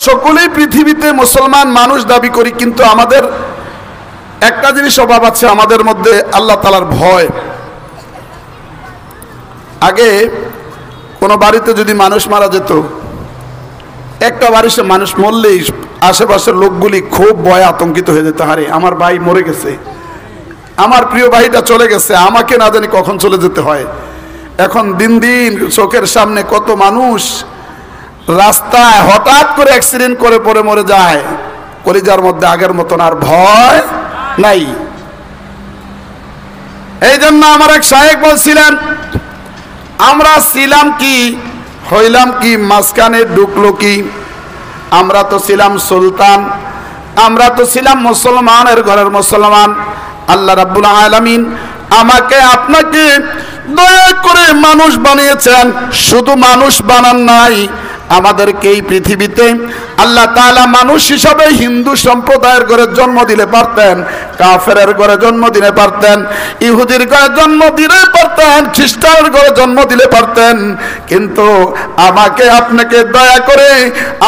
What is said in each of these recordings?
সকলেই পৃথিবীতে মুসলমান মানুষ দাবি করি, কিন্তু আমাদের একটা জিনিস অভাব আছে আমাদের মধ্যে, আল্লাহ তাআলার ভয়। আগে কোনো বাড়িতে যদি মানুষ মারা যেত, একটা বাড়িতে মানুষ মরলেই আশেপাশের লোকগুলি খুব ভয়ে আতঙ্কিত হয়ে যেত, আরে আমার ভাই মরে গেছে, আমার প্রিয় ভাইটা চলে গেছে, আমাকে না জানি কখন চলে যেতে হয়। এখন দিন দিন চোখের সামনে কত মানুষ রাস্তায় হঠাৎ করে অ্যাক্সিডেন্ট করে পড়ে মরে যায়, কলিজার মধ্যে আগের মতন আর ভয় নাই। এই জন্য আমার এক শায়েখ বলছিলেন, আমরা ছিলাম কি হইলাম কি, মাঝখানে ঢুকলো কি? আমরা তো ছিলাম সুলতান, আমরা তো ছিলাম মুসলমানের ঘরের মুসলমান। আল্লাহ রাব্বুল আলামিন আমাকে আপনাকে দয়া করে মানুষ বানিয়েছেন, শুধু মানুষ বানান নাই, আমাদেরকে এই পৃথিবীতে আল্লাহ তাআলা মানুষ হিসাবে হিন্দু সম্প্রদায়ের ঘরে জন্ম দিলে পারতেন, কাফেরের ঘরে জন্ম দিলে পারতেন, ইহুদির ঘরে জন্ম দিলে পারতেন, খ্রিস্টানের ঘরে জন্ম দিলে পারতেন, কিন্তু আমাকে আপনাকে দয়া করে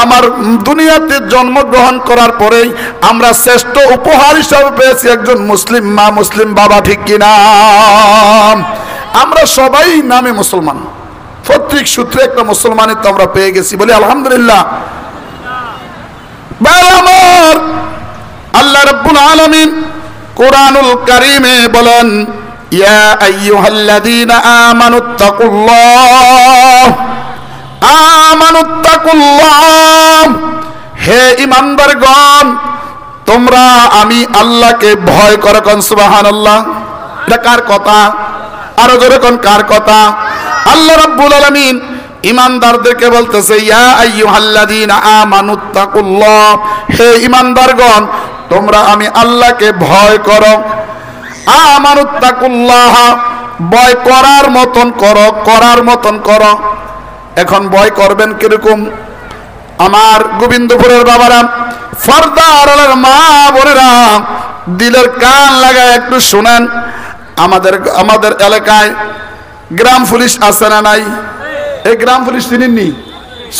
আমার দুনিয়াতে জন্মগ্রহণ করার পরেই আমরা শ্রেষ্ঠ উপহার হিসাবে পেয়েছি একজন মুসলিম মা, মুসলিম বাবা, ঠিক কিনা? আমরা সবাই নামে মুসলমান, প্রত্যেক সূত্রে একটা মুসলমানের তো আমরা পেয়ে গেছি, বলি আলহামদুলিল্লাহ। আমার আল্লাহ রাব্বুল আলামিন কোরআনুল কারীমে বলেন, ইয়া আইয়ুহাল্লাযীনা আমানুত্তাকুল্লাহ, হে ঈমানদারগণ তোমরা আমি আল্লাহকে ভয় করো। কোন সুবহানাল্লাহ। এটা কার কথা? আরো জোরে কোন কার কথা? আল্লাহ রাব্বুল আলামিন ঈমানদারদেরকে বলতেছে, ইয়া আইয়ুহাল্লাযীনা আমানুত্তাকুল্লাহ, হে ঈমানদারগণ তোমরা আমি আল্লাহকে ভয় করো। আমানুত্তাকুল্লাহ, ভয় করার মতন করো, করার মতন করো। এখন ভয় করবেন কিরকম? আমার গোবিন্দপুরের বাবারা, ফর্দার মা বোনেরা, দিলের কান লাগায় একটু শুনেন। আমাদের এলাকায় গ্রাম পুলিশ আছে না নাই? এই গ্রাম পুলিশ চিনেননি?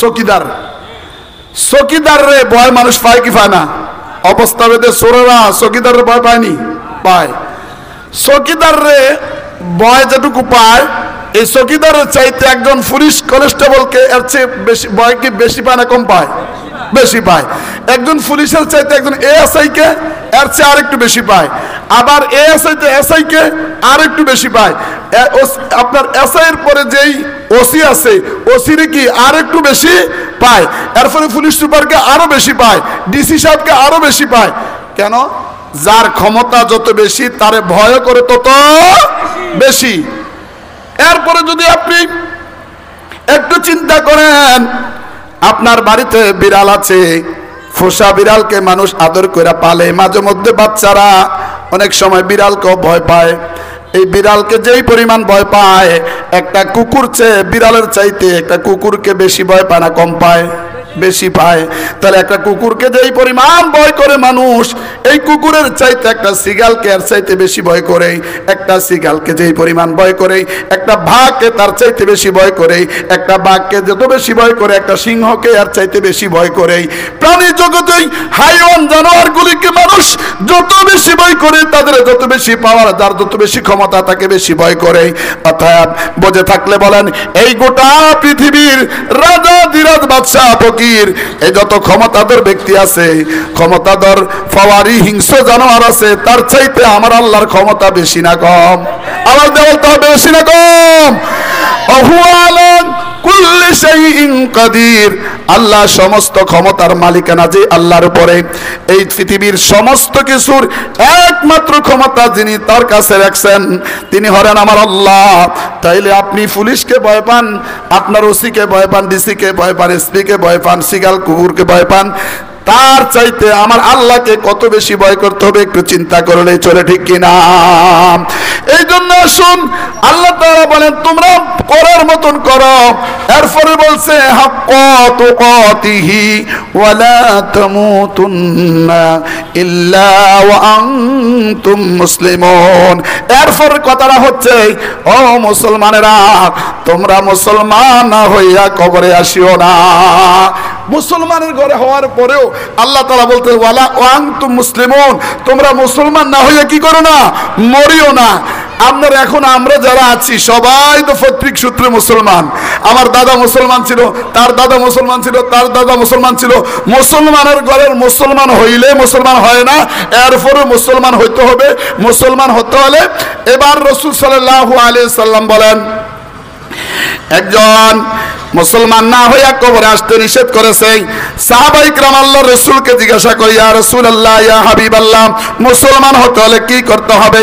চকিদার, চকিদার রে ভয় মানুষ পায় কি পায় না? অবস্থা বেদে চোরেরা চকিদার রে ভয় পায়নি? পায়। চকিদার রে ভয় যেটুকু পায়, এই চকিদারের চাইতে একজন পুলিশ কনস্টেবলকে এর চেয়ে বেশি ভয় কি বেশি পায় না কম পায়? বেশি পায়। একজন পুলিশের চাইতে একজন এএসআই কে এর চেয়ে আরেকটু বেশি পায়, আবার এএসআই তে এসআই কে আরেকটু বেশি পায়। আপনার এসআই এর পরে যেই ওসি আছে, ওসিরে কি আরেকটু বেশি পায়, এরপরে পুলিশ সুপারকে আরো বেশি পায়, ডিসি সাহেবকে আরো বেশি পায়। কেন? যার ক্ষমতা যত বেশি তারে ভয় করে তত বেশি। এরপরে যদি আপনি একটু চিন্তা করেন, আপনার বাড়িতে বিড়াল আছে, পোষা বিড়ালকে মানুষ আদর করে পালে, মাঝে মধ্যে বাচ্চারা অনেক সময় বিড়ালকেও ভয় পায়। এই বিড়ালকে যেই পরিমাণ ভয় পায়, একটা কুকুর চেয়ে বিড়ালের চাইতে একটা কুকুরকে বেশি ভয় পায় না কম পায়? বেশি পায়। তাহলে একটা কুকুরকে যেই পরিমাণ ভয় করে মানুষ, এই কুকুরের চাইতে একটা সিগালকে এর চাইতে বেশি ভয় করে, একটা সিগালকে যেই পরিমাণ ভয় করে, একটা বাঘকে তার চাইতে বেশি ভয় করে, একটা বাঘকে যত বেশি ভয় করে, একটা সিংহকে এর চাইতে বেশি ভয় করে। প্রাণী জগতেই হাইওয়ান জানোয়ারগুলিকে মানুষ যত বেশি ভয় করে, তাদের যত বেশি পাওয়ার, যার যত বেশি ক্ষমতা তাকে বেশি ভয় করে। অর্থাৎ বুঝে থাকলে বলেন, এই গোটা পৃথিবীর রাজা ধীরাজ বাদশাহ এই যত ক্ষমতাধর ব্যক্তি আছে, ক্ষমতাধর ফাওয়ারি হিংস্র জানোয়ার আছে, তার চাইতে আমার আল্লাহর ক্ষমতা বেশি না কম? আওয়াজ দিয়ে বলতে হবে, বেশি না কম? কুল্লি শাইইন কাদির, আল্লাহ সমস্ত ক্ষমতার মালিকানা যে আল্লাহর উপরে। এই পৃথিবীর সমস্ত কিছুর একমাত্র ক্ষমতা যিনি তার কাছে রাখছেন, তিনি হলেন আমার আল্লাহ। তাইলে আপনি পুলিশকে ভয় পান, আপনার ওসিকে ভয় পান, ডিসিকে ভয় পান, এসপিকে ভয় পান, সিগাল কুকুরকে ভয় পান, তার চাইতে আমার আল্লাহকে কত বেশি ভয় করতে হবে একটু চিন্তা করলেই চলে, ঠিক কিনা? এই জন্য শুন, আল্লাহ তাআলা বলেন তোমরা করার মতন করো। এরপরে বলছে হাক্কা তুকাতিহি ওয়ালা তামুতুন্না ইল্লা ওয়া আনতুম মুসলিমুন। এরপর কথাটা হচ্ছে, ও মুসলমানেরা, তোমরা মুসলমান না হইয়া কবরে আসিও না। মুসলমানের ঘরে হওয়ার পরেও আল্লাহ তাআলা বলতে ওয়ালা ওয়ান্তুম মুসলিমুন, তোমরা মুসলমান না হয়ে কি করো না, মরিও না। আপনার এখন আমরা যারা আছি সবাই তো পৈতৃক সূত্রে মুসলমান। আমার দাদা মুসলমান ছিল, তার দাদা মুসলমান ছিল, তার দাদা মুসলমান ছিল। মুসলমানের ঘরের মুসলমান হইলে মুসলমান হয় না, এরপরে মুসলমান হইতে হবে। মুসলমান হতে হলে এবার রাসূল সাল্লাল্লাহু আলাইহি সাল্লাম বলেন, একজন মুসলমান না হইয়া কবরে আসতে নিষেধ করেছে। সাহাবায়ে কেরাম আল্লাহর রাসূলকে জিজ্ঞাসা করে, ইয়া রাসূলুল্লাহ, ইয়া হাবিবাল্লাহ, মুসলমান হতে হলে কি করতে হবে?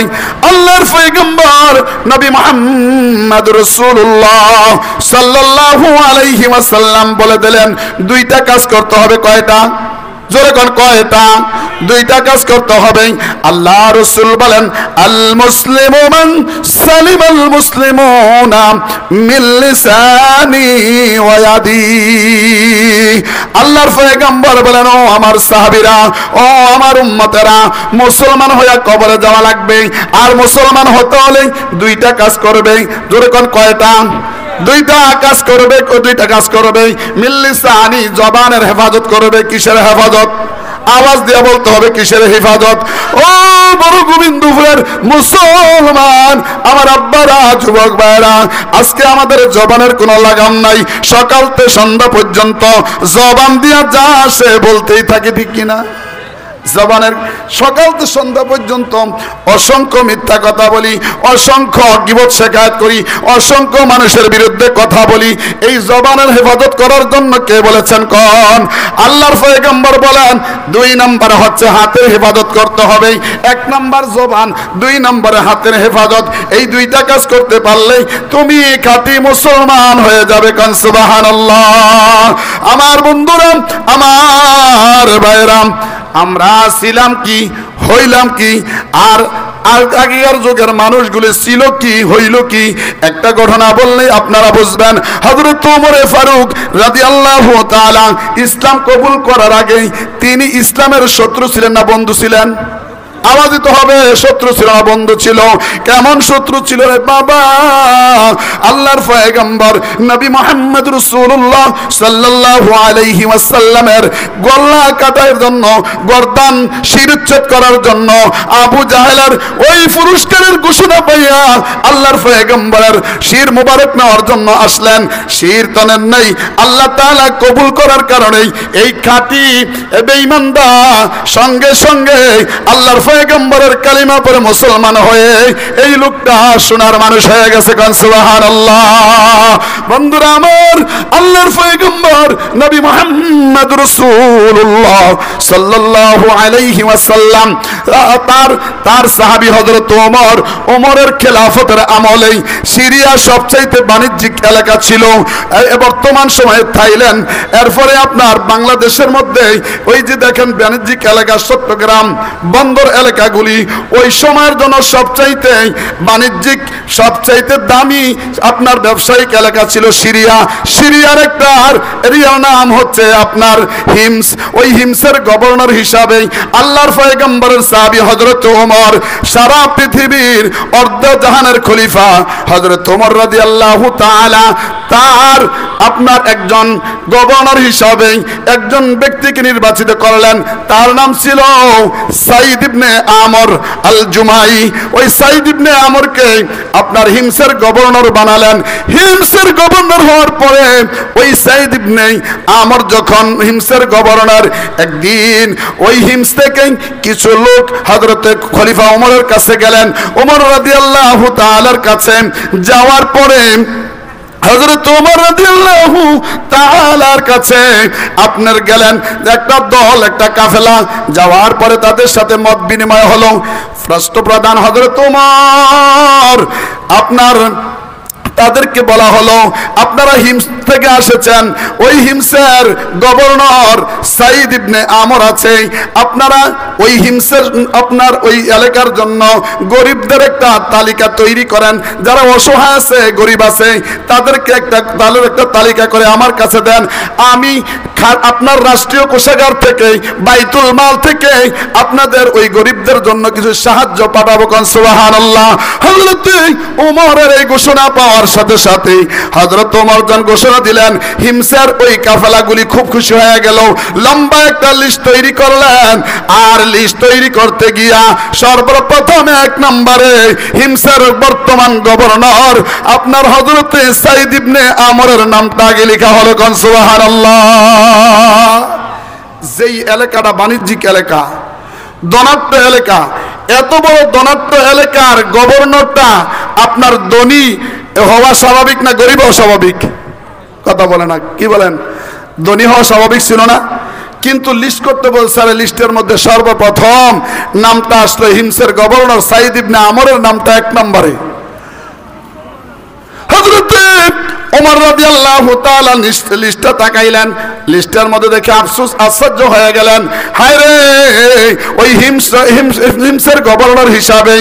আল্লাহর পয়গম্বর নবী মুহাম্মদ রাসূলুল্লাহ সাল্লাল্লাহু আলাইহি ওয়াসাল্লাম বলে দিলেন, দুইটা কাজ করতে হবে। কয়টা? জোরে কোন কয়টা? দুইটা কাজ করতে হবে। আল্লাহ রাসূল বলেন, আল মুসলিমু মান সালিমাল মুসলিমুনা মিন লিসানি ওয়া ইয়াদি। আল্লাহর পয়গম্বর বলেন, ও আমার সাহাবীরা, ও আমার উম্মতেরা, মুসলমান হয়ে কবরে যাওয়া লাগবে। আর মুসলমান হতে হলে দুইটা কাজ করবে। জোরে কোন কয়টা? দুইটা কাজ করবে। দুইটা কাজ করবে। মিল্লিসানি, জবানের হেফাজত করবে। কিসের হেফাজত? আওয়াজ দিয়ে বলতে হবে, কিসের হেফাজত? ও বড় গোবিন্দপুরের মুসলমান আমার আব্বারা, যুবক ভাইরা, আজকে আমাদের জবানের কোনো লাগাম নাই। সকাল থেকে সন্ধ্যা পর্যন্ত জবান দিয়া যা আসে বলতেই থাকে, ঠিক কিনা? জবানের সকাল থেকে সন্ধ্যা পর্যন্ত অসংখ্য মিথ্যা কথা বলি, অসংখ্য গীবত শেখায়ত করি, অসংখ্য মানুষের বিরুদ্ধে কথা বলি। এই জবানের হেফাজত করার জন্য কে বলেছেন কোন? আল্লাহর পয়গম্বর বলেন, দুই নম্বরে হচ্ছে হাতের হেফাজত করতে হবে। এক নম্বর জবান, দুই নম্বরে হাতের হেফাজত। এই দুইটা কাজ করতে পারলেই তুমি খাঁটি মুসলমান হয়ে যাবে। কান সুবহানাল্লাহ। আমার বন্ধুরা, আমার ভাইরা, আমরা ছিলাম কি, হইলাম কি, আর আগেকার যুগের মানুষগুলো ছিল কি, হইল কি? একটা ঘটনা বললে আপনারা বুঝবেন। হযরত ওমর ফারুক রাদিয়াল্লাহু তাআলা ইসলাম কবুল করার আগে তিনি ইসলামের শত্রু ছিলেন না বন্ধু ছিলেন? আওয়াজ দিতে হবে। শত্রু ছিল না বন্ধু ছিল? কেমন শত্রু ছিল রে বাবা? আল্লাহর পয়গম্বর নবী মুহাম্মদ রাসূলুল্লাহ সাল্লাল্লাহু আলাইহি ওয়াসাল্লামের গলা কাটার জন্য, গর্দান শিরচ্ছেদ করার জন্য আবু জাহেলের ওই পুরস্কারের ঘোষণা পাইয়া আল্লাহর পয়গম্বরের শির মুবারক নেওয়ার জন্য আসলেন। শির তনের নেই, আল্লাহ তাআলা কবুল করার কারণে এই খাঁটি বেঈমানদা সঙ্গে সঙ্গে আল্লাহর পয়গম্বরের কালিমা পড়ে মুসলমান হয়ে এই লোকটা সোনার মানুষ হয়ে গেছে। কান সুবহানাল্লাহ। বন্ধুরা আমার, আল্লাহর পয়গম্বর নবী মুহাম্মদ রাসূলুল্লাহ সাল্লাল্লাহু আলাইহি ওয়াসাল্লাম তার সাহাবী হযরত ওমরের খেলাফতের আমলে সিরিয়া সবচাইতে বাণিজ্যিক এলাকা ছিল, বর্তমান সময়ে থাইল্যান্ড। এরপরে আপনার বাংলাদেশের মধ্যে ওই যে দেখেন বাণিজ্যিক এলাকা চট্টগ্রাম বন্দর এলাকাগুলি, ওই সময়ের জন্য সবচাইতে বাণিজ্যিক, সবচাইতে দামি আপনার ব্যবসায়িক এলাকা ছিল সিরিয়া। সিরিয়ার একটা এরিয়ার নাম হচ্ছে আপনার হিমস। ওই হিমসের গভর্নর হিসাবে আল্লাহর পয়গম্বরের সাহাবী হযরত ওমর, সারা পৃথিবীর অর্ধজাহানের খলিফা হযরত ওমর রাদিয়াল্লাহু তাআলা, তার আপনার একজন গভর্নর হিসাবে একজন ব্যক্তিকে নির্বাচিত করলেন। তার নাম ছিল সাইদ ইবনে আমর আল জুমাই। ওই সাইদ ইবনে আমরকে আপনার হিমসের গভর্নর বানালেন। হিমসের গভর্নর হওয়ার পরে ওই সাইদ ইবনে আমর যখন হিমসের গভর্নর, একদিন ওই হিমস থেকে কিছু লোক হযরত খলিফা ওমরের কাছে গেলেন। ওমর রাদিয়াল্লাহু তাআলার কাছে যাওয়ার পরে হযরত ওমর রাদিয়াল্লাহু তাআলার কাছে আপনার গেলেন একটা দল, একটা কাফেলা। যাওয়ার পরে তাদের সাথে মত বিনিময় হলো। রাষ্ট্রপ্রধান হযরত ওমর আপনার তাদেরকে বলা হলো, আপনারা হিমস থেকে এসেছেন, ওই হিমসের গভর্নর সাইদ ইবনে আমর আছে, আপনারা ওই হিমসের আপনার ওই এলাকার জন্য গরিবদের একটা তালিকা তৈরি করেন, যারা অসহায় আছে, গরিব আছে, তাদেরকে একটা তালিকা করে আমার কাছে দেন। আমি আপনার রাষ্ট্রীয় কোষাগার থেকে, বাইতুল মাল থেকে আপনাদের ওই গরিবদের জন্য কিছু সাহায্য পাঠাবো। সুবহানাল্লাহ। হযরত ওমরের এই ঘোষণা পাওয়ার হওয়ার সাথে সাথে হযরত ওমর জান ঘোষণা দিলেন, হিমসের ওই কাফেলাগুলি খুব খুশি হয়ে গেল, লম্বা একটা লিস্ট তৈরি করলেন। আর লিস্ট তৈরি করতে গিয়া সর্বপ্রথম 1 নম্বরে হিমসের বর্তমান গভর্নর আপনার হযরত সাঈদ ইবনে আমরের নামটা আগে লেখা হলো। কোন সুবহানাল্লাহ। যেই এলাকাটা বাণিজ্যিক এলাকা, ধনাঢ্য এলাকা, এত বড় ধনাঢ্য এলাকার গভর্নরটা আপনার ধনী হওয়া স্বাভাবিক না গরিব হওয়া স্বাভাবিক? কথা বলে না, কি বলেন? ধনী হওয়া স্বাভাবিক ছিল না? কিন্তু লিস্ট করতে বলছে, আর লিস্টের মধ্যে সর্বপ্রথম নামটা আসলো হিমসের গভর্নর সাঈদ ইবনে আমরের নামটা 1 নম্বরে। হযরত ওমর রাদিয়াল্লাহু তাআলা লিস্টটা তাকাইলেন, লিস্টের মধ্যে দেখে আফসোস আশ্চর্য হয়ে গেলেন, হায় রে, ওই হিমসের গভর্নর হিসাবে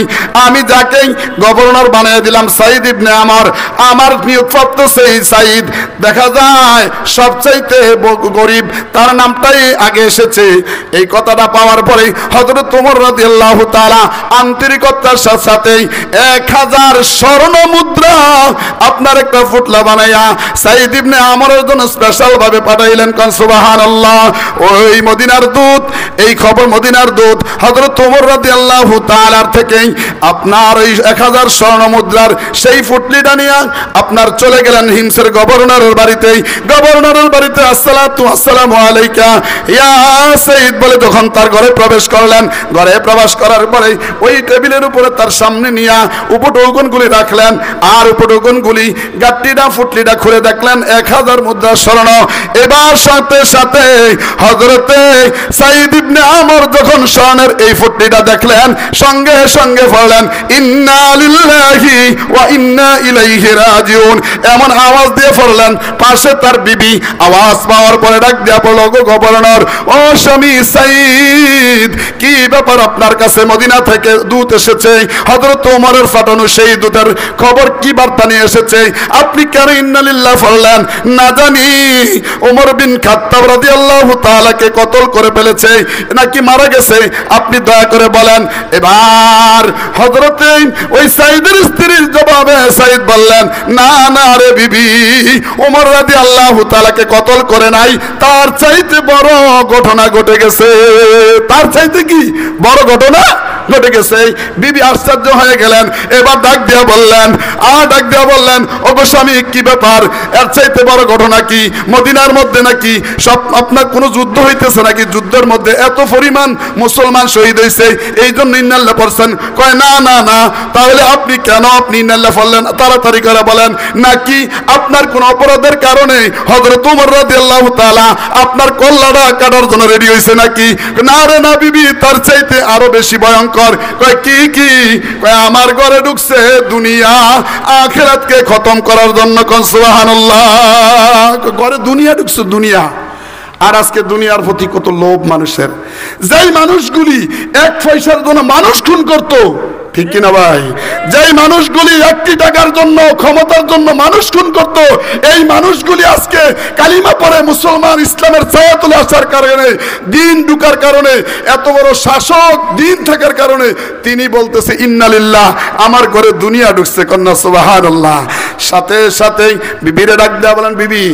আমি যাকে গভর্নর বানিয়ে দিলাম সাঈদ ইবনে আমর, আমার নিয়োগপ্রাপ্ত সেই সাঈদ দেখা যায় সবচাইতে গরিব, তার নামটাই আগে এসেছে। এই কথাটা পাওয়ার পরে হযরত ওমর রাদিয়াল্লাহু তাআলা আন্তরিকতার সাথে 1000 স্বর্ণ মুদ্রা আপনার একটা ফুটলা বানাইয়া সাঈদ ইবনে আমরের জন্য স্পেশাল ভাবে পাঠাইলেন। কোন সুবহানাল্লাহ। ওই মদিনার দূত, এই খবর মদিনার দূত হযরত ওমর রাদিয়াল্লাহু তাআলার থেকে আপনার ওই 1000 স্বর্ণ মুদ্রার সেই ফুটলিটা নিয়ে আপনার চলে গেলেন হিমসের গভর্নরের বাড়িতে। গভর্নরের বাড়িতে আসসালামু আলাইকা ইয়া সাঈদ বলে যখন তার ঘরে প্রবেশ করলেন, ঘরে প্রবেশ করার পরে ওই টেবিলের উপরে তার সামনে নিয়ে উপঢৌকনগুলি রাখলেন, আর উপঢৌকনগুলি গাট্টিটা ফুটলিটা খুলে দেখলেন 1000 মুদ্রা স্বর্ণ। এবার সাথে সাথে হযরতে সাঈদ ইবনে আমর যখন স্বর্ণের এই ফুটলিটা দেখলেন, সঙ্গে সঙ্গে পড়লেন ইন্না লিল্লাহি ওয়া ইন্না ইলাইহি রাজিউন, এমন আওয়াজ দিয়ে পড়লেন। পাশে তার বিবি আওয়াজ পাওয়ার পরে ডাক দিয়া বলল, গো গভর্নর, ও স্বামী সাঈদ, কি ব্যাপার? আপনার কাছে মদিনা থেকে দূত এসেছে, হযরত ওমরের পাঠানো সেই দূতের খবর কি বার্তা নিয়ে এসেছে? আপনি কেন ইন্না লিল্লাহ পড়লেন? না জানি ওমর বিন খাত্তাব রাদিয়াল্লাহু তাআলাকে কতল করে ফেলেছে নাকি মারা গেছে, আপনি দয়া করে বলেন। এবার হযরতে ওই সাঈদের স্ত্রীর জবাবে সাঈদ বললেন, না না রে বিবি, ওমর রাদিয়াল্লাহু তাআলাকে কতল করে নাই, তার চাইতে বড় ঘটনা ঘটে গেছে। তার চাইতে কি বড় ঘটনা ঘটে গেছে? বিবি আশ্চর্য হয়ে গেলেন। এবার ডাক দিয়া বললেন, ওগো স্বামী, কি ব্যাপার? এর চাইতে বড় ঘটনা কি? মদিনার মধ্যে নাকি সব আপনার কোনো যুদ্ধ হইতেছে নাকি? যুদ্ধের মধ্যে এত পরিমাণ মুসলমান শহীদ হয়েছে, এই জন্য ইন্নাল্লাহ পড়ছেন? কয় না না না, তাহলে আপনি কেন ইন্নাল্লাহ পড়লেন? তাড়াতাড়ি করে বলেন। নাকি আপনার কোন অপরাধের কারণে হযরত ওমর রাদিয়াল্লাহু তাআলা আপনার কল্লাটা কাটার জন্য রেডি হয়েছে নাকি? না রে না বিবি, তার চাইতে আরো বেশি ভয়ঙ্কর। কয় কি কি? কয় আমার ঘরে ঢুকছে দুনিয়া আখিরাতকে খতম করার জন্য। কোন সুবহানাল্লাহ। ঘরে দুনিয়া ঢুকছে, দুনিয়া। আর আজকে দুনিয়ার প্রতি কত লোভ মানুষের। যেই মানুষগুলি 1 পয়সার জন্য মানুষ খুন করত, ঠিক কিনা ভাই? যেই মানুষগুলি 1টি টাকার জন্য, ক্ষমতার জন্য মানুষ খুন করত, এই মানুষগুলি আজকে কালিমা পড়ে মুসলমান ইসলামের ছায়া তুলে আসার কারণে, দিন ঢুকার কারণে, এত বড় শাসক দিন থাকার কারণে তিনি বলতেছে ইন্না লিল্লাহ, আমার ঘরে দুনিয়া ঢুকছে। কন্যা সুবহানাল্লাহ। সাথে সাথে বিবিরে ডাক দেয়া বলেন, বিবি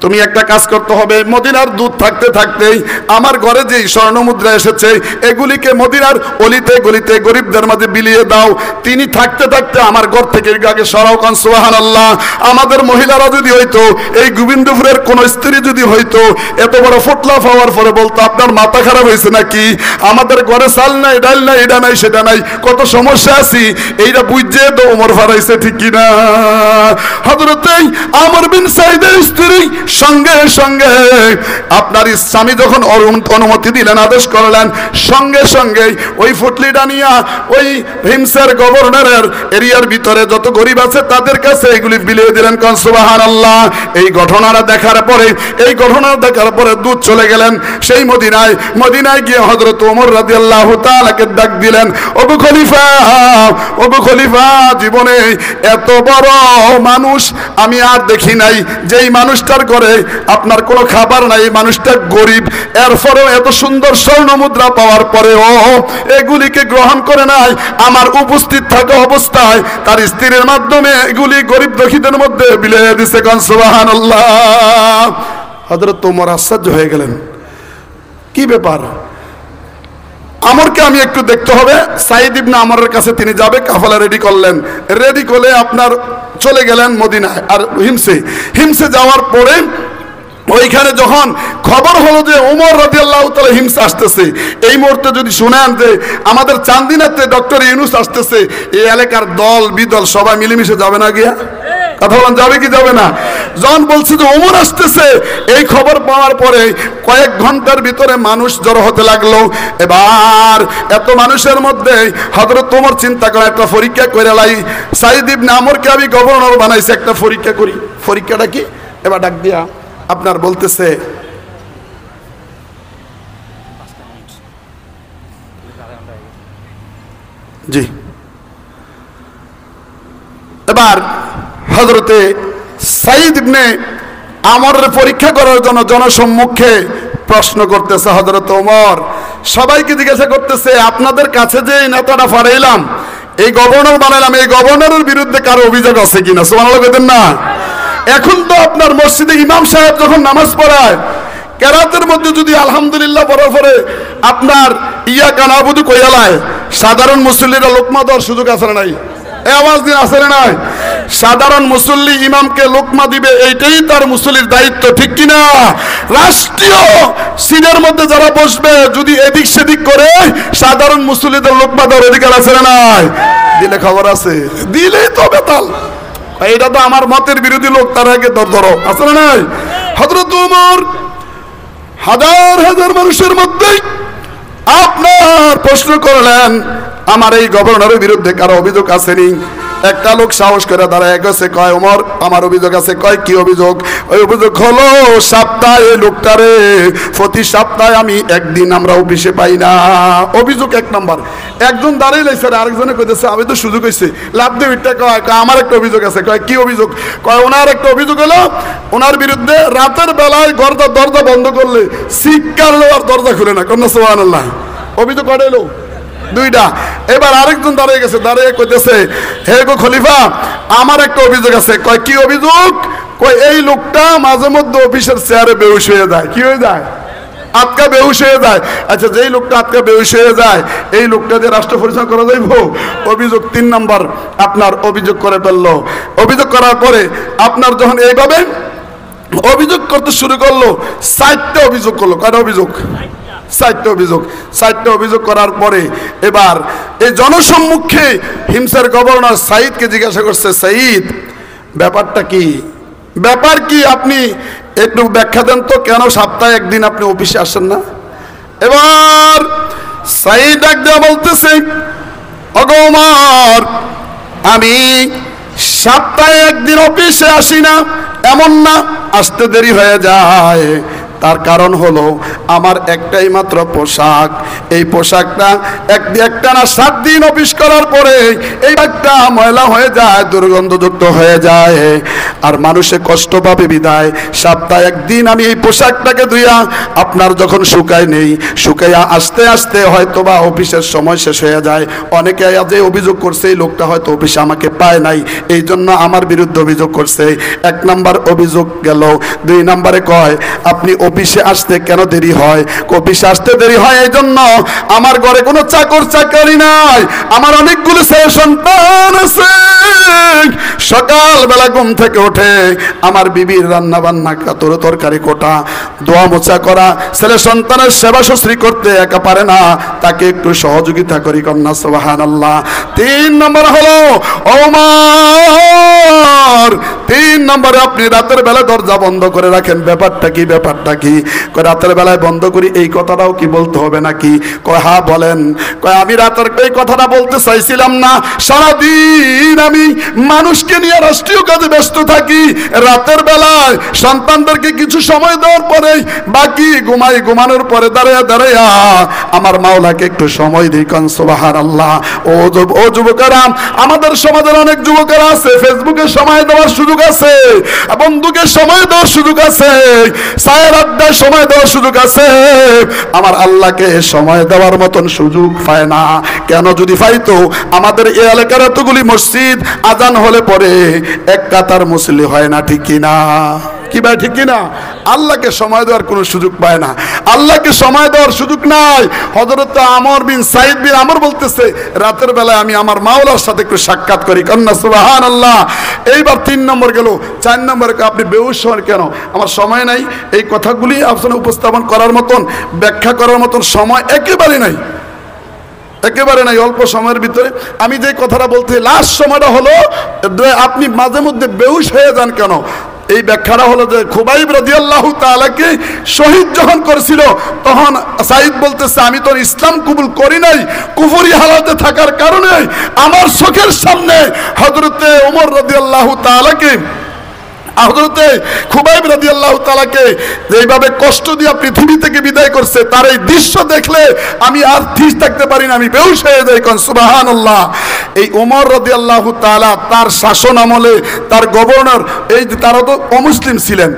তুমি একটা কাজ করতে হবে, মদিনার দুধ থাকতে থাকতেই আমার ঘরে যে স্বর্ণ মুদ্রা এসেছে এগুলিকে মদিনার অলিতে গলিতে গরিবদের মাঝে বিলিয়ে দাও। তিনি থাকতে থাকতে আমার ঘর থেকে আগে সরাও। কান সুবহানাল্লাহ। আমাদের মহিলারা যদি হইতো, এই গোবিন্দপুরের কোন স্ত্রী যদি হইতো, এত বড় ফুটলা পাওয়ার পরে বলতো আপনার মাথা খারাপ হয়েছে নাকি? আমাদের ঘরে চাল নাই, ডাল নাই, এটা নাই, সেটা নাই, কত সমস্যা আছি, এইটা বুঝছে তো ওমর ফারাইছে, ঠিক কিনা? হযরত আমর বিন সাঈদের স্ত্রী সঙ্গে সঙ্গে আপনার স্বামী যখন অনুমতি দিলেন, আদেশ করলেন, সঙ্গে সঙ্গে ওই ফুটলিটা নিয়ে ওই হিমসের গভর্নরের এরিয়ার ভিতরে যত গরিব আছে তাদের কাছে এগুলি বিলিয়ে দিলেন। কোন সুবহানাল্লাহ। এই ঘটনাটা দেখার পরে দূত চলে গেলেন সেই মদিনায়। মদিনায় গিয়ে হযরত ওমর রাদিয়াল্লাহু তাআলাকে ডাক দিলেন, ওগো খলিফা, জীবনে এত বড় মানুষ আমি আর দেখি নাই, যেই মানুষটার করে আপনার কোনো খাবার নাই, মানুষটা গরিব, এরপরেও এত সুন্দর স্বর্ণ মুদ্রা পাওয়ার পরেও এগুলিকে গ্রহণ করে নাই। আমার উপস্থিত থাকা অবস্থায় তার স্ত্রীর মাধ্যমে এগুলি গরিব দুঃখীদের মধ্যে বিলিয়ে দিছে। কারণ সুবহানাল্লাহ। হযরত ওমর আশ্চর্য হয়ে গেলেন, কি ব্যাপার? আমরকে আমি একটু দেখতে হবে। সাইদ ইবনে আমরের কাছে তিনি যাবে, কাফেলা রেডি করলেন, রেডি করে আপনার চলে গেলেন মদিনায় আর হিমসে যাওয়ার পরে ওইখানে যখন খবর হলো যে ওমর রাদিয়াল্লাহু তাআলা হিমসে আসতেছে, এই মুহূর্তে যদি শুনেন যে আমাদের চান্দিনাতে ডক্টর ইউনূস আসতেছে, এই এলাকার দল বিদল সবাই মিলেমিশে যাবে না গিয়া? কথা বলেন, যাবে কি যাবে না? যখন বলছে যে ওমর আসতেছে, এই খবর পাওয়ার পরে কয়েক ঘন্টার ভিতরে মানুষ জড়ো হতে লাগলো। এবার এত মানুষের মধ্যে হযরত ওমর চিন্তা করে একটা পরীক্ষা করে লাই, সাইদ ইবনে আমরকে আমি গভর্নর বানাইছি, একটা পরীক্ষা করি। পরীক্ষাটা কি? এবার ডাক দিয়া আপনার বলতেছে, জি এবার হযরতে সাইদ ইবনে আমরের পরীক্ষা করার জন্য জনসম্মুখে প্রশ্ন করতেছে হযরত ওমর, সবাইকে জিজ্ঞাসা করতেছে, আপনাদের কাছে যে এই নেতাটা পাঠাইলাম, এই গভর্নর বানাইলাম, এই গভর্নরের বিরুদ্ধে কারো অভিযোগ আছে কিনা? সুবহানাল্লাহ বলেন না? এখন তো আপনার মসজিদে ইমাম সাহেব যখন নামাজ পড়ায়, কেরাতের মধ্যে যদি আলহামদুলিল্লাহ পড়ার পরে আপনার ইয়াকা নাবুদু কইয়ালায়, সাধারণ মুসল্লিরা লোকমা দেওয়ার সুযোগ আছে না নাই? এই আওয়াজ দিন, আছে না নাই? সাধারণ মুসল্লি ইমামকে লোকমা দিবে, এইটাই তার মুসল্লির দায়িত্ব, ঠিক কিনা? রাষ্ট্রীয় সিনের মধ্যে যারা বসবে, যদি এদিক সেদিক করে সাধারণ মুসল্লিদের লোকমা দেওয়ার অধিকার আছে না নাই? দিলে খবর আছে, দিলেই তো বেতাল। এইটা তো আমার মতের বিরোধী লোক, তার আগে ধরো, আছে না নাই? হযরত ওমর হাজার হাজার মানুষের মধ্যে আপনার প্রশ্ন করলেন, আমার এই গভর্নরের বিরুদ্ধে কারো অভিযোগ আসেনি? একটা লোক সাহস করে দাঁড়ায় গেছে, কয় ওমর আমার অভিযোগ আছে। কয় কি অভিযোগ? ওই অভিযোগ হলো সপ্তাহে লোকটারে প্রতি সপ্তাহে আমি একদিন আমরা অফিসে পাই না। অভিযোগ এক নম্বর। একজন দাঁড়িয়ে লাইছে, আরেকজনে কইতেছে আমি তো সুযোগ হয়েছে লাভ দিয়ে উঠতে, কয় আমার একটা অভিযোগ আছে। কয় কি অভিযোগ? কয় ওনার একটা অভিযোগ হলো ওনার বিরুদ্ধে রাতের বেলায় দরজা বন্ধ করলে শিক্ষার আর দরজা খুলে না। কন্যা সুবহানাল্লাহ। অভিযোগ কয়টা এলো? দুইটা। এবার আরেকজন দাঁড়িয়ে গেছে, দাঁড়িয়ে কইতেছে, হে গো খলিফা আমার একটা অভিযোগ আছে। কয় কি অভিযোগ? কয় এই লোকটা মাঝে মধ্যে অফিসের চেয়ারে বেহুশ হয়ে যায়। কি হয়ে যায়? আটকা বেহুশ হয়ে যায়। আচ্ছা, যেই লোকটা আটকা বেহুশ হয়ে যায়, এই লোকটা যে রাষ্ট্র পরিচালনা করা যাইব? অভিযোগ 3 নম্বর আপনার অভিযোগ করে ফেললো। অভিযোগ করার পরে আপনার যখন এইভাবে অভিযোগ করতে শুরু করলো, 4টা অভিযোগ করলো। কয়টা অভিযোগ? 4টা অভিযোগ। 4টা অভিযোগ করার পরে এবার এই জনসম্মুখে হিমসের গভর্নর সাইদকে জিজ্ঞাসা করছে, সাইদ ব্যাপারটা কি? ব্যাপার কি? আপনি একটু ব্যাখ্যা দেন তো, কেন সপ্তাহে একদিন আপনি অফিসে আসেন না? এবার সাইদ ডাক দেয়া বলতেছে, ওগো ওমর আমি সপ্তাহে একদিন অফিসে আসি না এমন না, আসতে দেরি হয়ে যায়। তার কারণ হলো আমার একটাই মাত্র পোশাক। এই পোশাকটা একটানা 7 দিন অফিস করার পরে এই একটা ময়লা হয়ে যায়, দুর্গন্ধযুক্ত হয়ে যায়, আর মানুষে কষ্ট পাবে বিদায় সপ্তাহে একদিন আমি এই পোশাকটাকে ধুইয়া আপনার যখন শুকায় নেই, শুকাইয়া আস্তে আস্তে হয়তো বা অফিসের সময় শেষ হয়ে যায়। অনেকে আজ অভিযোগ করছে এই লোকটা হয়তো অফিসে আমাকে পায় নাই, এই জন্য আমার বিরুদ্ধে অভিযোগ করছে। 1 নম্বর অভিযোগ গেল। 2 নম্বরে কয় আপনি অফিসে আসতে কেন দেরি হয়? অফিসে আসতে দেরি হয় এই জন্য আমার ঘরে কোনো চাকর চাকরি নাই, আমার অনেকগুলো ছেলে সন্তান আছে। সকালবেলা ঘুম থেকে উঠে আমার বিবির রান্না বান্না, তরকারি কোটা, দোয়া মোছা করা, ছেলে সন্তানের সেবা শুশ্রী করতে একা পারে না, তাকে একটু সহযোগিতা করি। কন্যা সুবহানাল্লাহ। 3 নম্বর হলো ওমর, 3 নম্বরে আপনি রাতের বেলা দরজা বন্ধ করে রাখেন। ব্যাপারটা কি? ব্যাপারটা রাখি। কয় রাতের বেলায় বন্ধ করি, এই কথাটাও কি বলতে হবে নাকি? কয় হ্যাঁ বলেন। কয় আমি রাতের এই কথাটা বলতে চাইছিলাম না, সারাদিন আমি মানুষকে নিয়ে রাষ্ট্রীয় কাজে ব্যস্ত থাকি, রাতের বেলায় সন্তানদেরকে কিছু সময় দেওয়ার পরে বাকি ঘুমাই, ঘুমানোর পরে দাঁড়াইয়া দাঁড়াইয়া আমার মাওলাকে একটু সময় দিই। কারণ সুবহানাল্লাহ। ও যুবকেরা, আমাদের সমাজের অনেক যুবকেরা আছে, ফেসবুকে সময় দেওয়ার সুযোগ আছে, বন্ধুকে সময় দেওয়ার সুযোগ আছে, চায়ের আড্ডায় সময় দেওয়ার সুযোগ আছে, আমার আল্লাহকে সময় দেওয়ার মতন সুযোগ পায় না। কেন? যদি পাইতো আমাদের এই এলাকার এতগুলি মসজিদ আজান হলে পরে এক কাতার মুসল্লি হয় না, ঠিক কিনা? কি ভাই, ঠিক কিনা? আল্লাহকে সময় দেওয়ার কোনো সুযোগ পায় না, আল্লাহকে সময় দেওয়ার সুযোগ নাই। হযরত আমর বিন সাইদ বিন আমর বলতেছে, রাতের বেলায় আমি আমার মাওলার সাথে একটু সাক্ষাৎ করি। কন্যা সুবহানাল্লাহ। এইবার 3 নম্বর গেল। 4 নম্বরে আপনি বেহুশ হন কেন? আমার সময় নাই এই কথাগুলি আপনার উপস্থাপন করার মতন, ব্যাখ্যা করার মতন সময় একেবারে নাই, একেবারে নাই। অল্প সময়ের ভিতরে আমি যে কথাটা বলতে, লাস্ট সময়টা হলো আপনি মাঝে মধ্যে বেহুশ হয়ে যান কেন? এই ব্যাখ্যাটা হলো যে খুবাইব রাদিয়াল্লাহু তাআলাকে শহীদ যখন করেছিল তখন সাইদ বলতেছে, আমি তো ইসলাম কবুল করি নাই, কুফরি হালাতে থাকার কারণে আমার চোখের সামনে হযরতে ওমর রাদিয়াল্লাহু তাআলাকে, হযরতে খুবাইব রাদিয়াল্লাহু তাআলাকে যেভাবে কষ্ট দিয়ে পৃথিবী থেকে বিদায় করছে, তার এই দৃশ্য দেখলে আমি আর ঠিক থাকতে পারি না, আমি বেহুশ হয়ে যাই। কোন সুবহানাল্লাহ। এই ওমর রাদিয়াল্লাহু তাআলা তার শাসন আমলে তার গভর্নর, এই তারা তো অমুসলিম ছিলেন,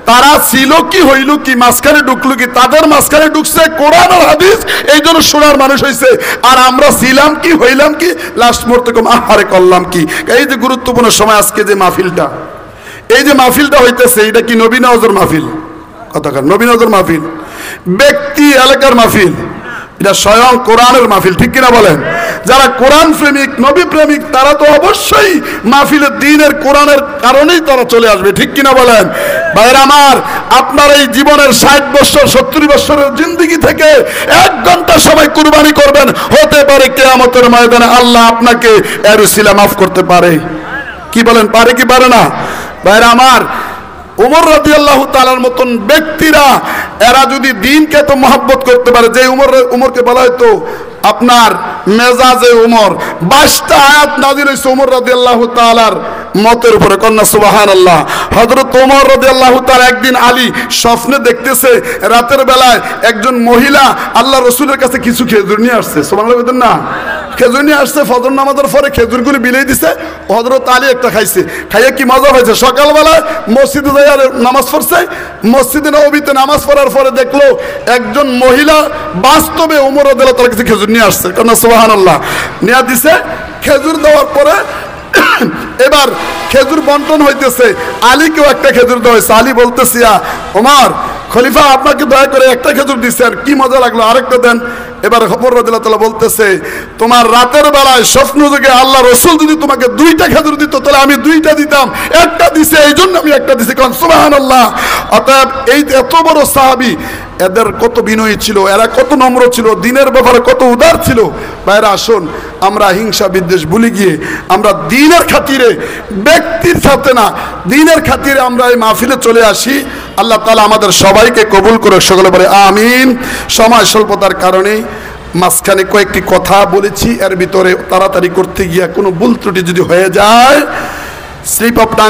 তারা ছিল কি হইল কি, মাঝখানে ঢুকলো কি? তাদের মাঝখানে ঢুকছে কোরআন আর হাদিস, এই জন্য শোনার মানুষ হয়েছে। আর আমরা ছিলাম কি, হইলাম কি, লাস্ট মুহূর্তে কম আহারে করলাম কি? এই যে গুরুত্বপূর্ণ সময় আজকে যে মাহফিলটা, এই যে মাহফিলটা হইতেছে, এটা কি নবী নওয়াজের মাহফিল? কথাকার নবী নওয়াজের মাহফিল, ব্যক্তি এলাকার মাহফিল, এটা স্বয়ং কোরআনের মাহফিল, ঠিক কিনা বলেন? যারা কোরআন প্রেমিক, নবী প্রেমিক, তারা তো অবশ্যই মাহফিলের দিনের কোরআনের কারণেই তারা চলে আসবে, ঠিক কিনা বলেন? ভাইরা আমার, আপনার এই জীবনের 60 বছর 70 বছরের জিন্দগি থেকে 1 ঘন্টা সময় কুরবানি করবেন, হতে পারে কিয়ামতের ময়দানে আল্লাহ আপনাকে এর উসিলা মাফ করতে পারে। কি বলেন, পারে কি পারে না? ভাইরা আমার, ওমর রাদিয়াল্লাহু তাআলার মতন ব্যক্তিরা, এরা যদি দ্বীনকে তো মহব্বত করতে পারে, যে উমরকে বলা হয়তো আপনার মেজাজে উমর, 22টা আয়াত নাযিল হয়েছে ওমর রাদিয়াল্লাহু তাআলার মতের উপরে। কন্যা সুবহানাল্লাহ। হযরত ওমর রাদিয়াল্লাহু তাআলা একদিন আলী স্বপ্নে দেখতেছে, রাতের বেলায় একজন মহিলা আল্লাহ রাসূলের কাছে কিছু খেজুর নিয়ে আসছে। সুবহানাল্লাহ বলেন না? খেজুর নিয়ে আসছে, ফজর নামাজের পরে খেজুরগুলি বিলিয়ে দিছে, হযরত আলী একটা খাইছে, খাইয়ে কি মজা হয়েছে। সকালবেলায় মসজিদে যাই নামাজ পড়ছে, মসজিদে নববীতে নামাজ পড়ার পরে দেখলো একজন মহিলা বাস্তবে ওমর রাদিয়াল্লাহু তাআলার কাছে খেজুর নিয়ে আসছে। কন্যা সুবহানাল্লাহ। নিয়ে দিছে, খেজুর দেওয়ার পরে এবার খেজুর বন্টন হইতেছে, আলীকেও একটা খেজুর দেওয়া হয়েছে। আলী বলতেছে, ওমর খলিফা আপনাকে দয়া করে একটা খেজুর দিচ্ছে, আর কি মজা লাগলো, আরেকটা দেন। এবার ওমর রাদিয়াল্লাহু তাআলা বলতেছে, তোমার রাতের বেলায় স্বপ্ন যুগে আল্লাহ রাসূল যদি তোমাকে 2টা খেজুর দিত তাহলে আমি 2টা দিতাম, একটা দিছে এই জন্য আমি একটা দিছি। কারণ সুবহানাল্লাহ। অতএব এই এত বড় সাহাবী, এদের কত বিনয়ী ছিল, এরা কত নম্র ছিল, দিনের ব্যাপারে কত উদার ছিল। ভাইরা আসুন, আমরা হিংসা বিদ্বেষ ভুলে গিয়ে আমরা দিনের খাতিরে, ব্যক্তির সাথে না, দিনের খাতিরে আমরা এই মাহফিলে চলে আসি। আল্লাহ তাআলা আমাদের সবাইকে কবুল করে, সকলে বলে আমিন। সময় স্বল্পতার কারণে মাঝখানে কয়েকটি কথা বলেছি, এর ভিতরে তাড়াতাড়ি করতে গিয়ে কোনো ভুল ত্রুটি যদি হয়ে যায়, স্লিপ অফ টাং